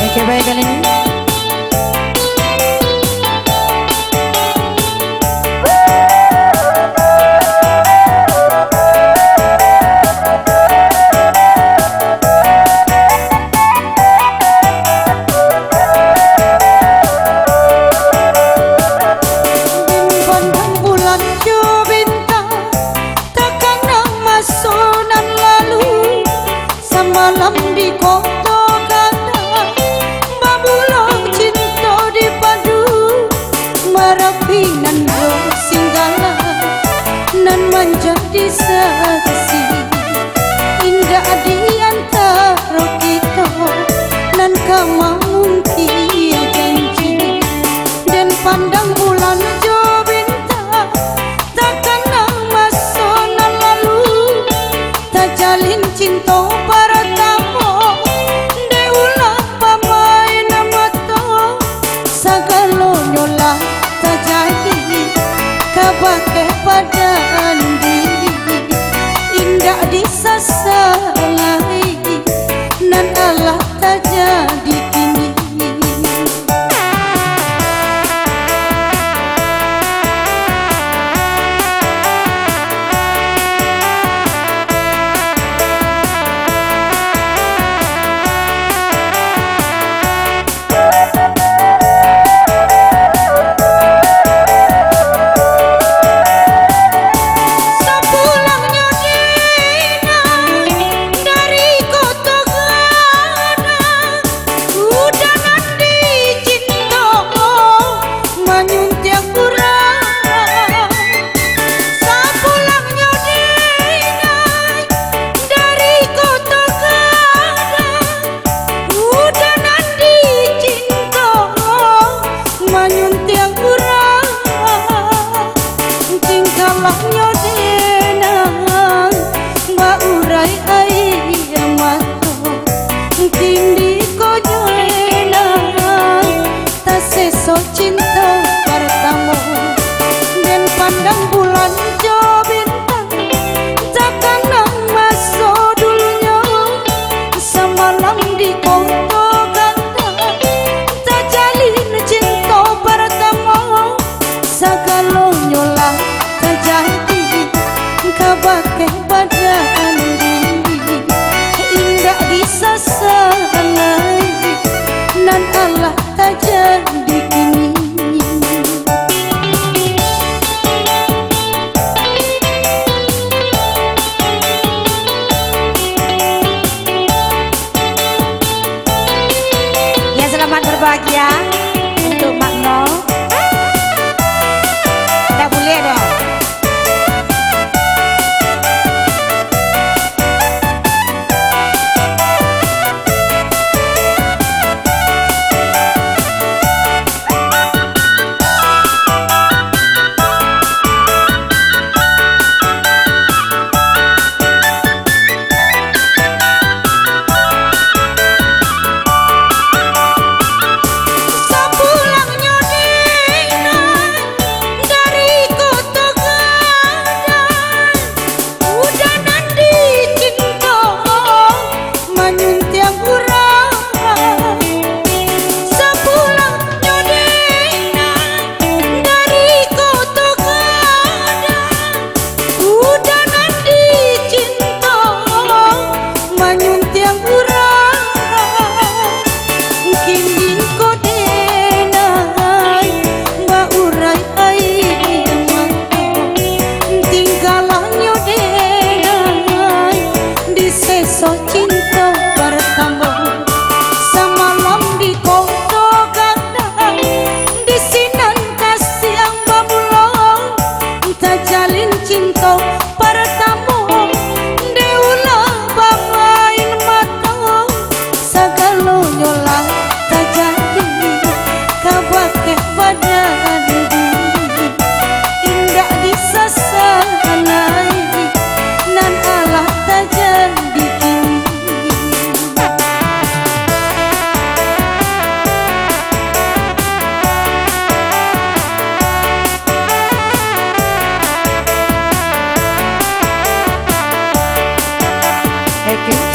Oke, baik kali ini. Malam di kota Ganda, babulong cinta di padu, marapi nan do singgala, nan menjadi saksi indah di antara kita, nan kamangun tiada janji, dan pandang bulan jo bintang, takkan nang masa nan lalu, tak jalin cinta para tamu, deulah pamain mata, sagalo nyola tak jadi, kabake pada diri, indah disasalai, nan Allah tak jadi kini. Cinta pertama dan pandang bulan jo bintang, takkan nang masa dulunya, semalam di kota Ganda, tak jalin cinta pertama, sagalo nyola tak jadi, kabake badan diri, indah disasalai, nan Allah tak jadi kini. Ya, selamat berbahagia untuk Mak No. Dah boleh dah. rezeki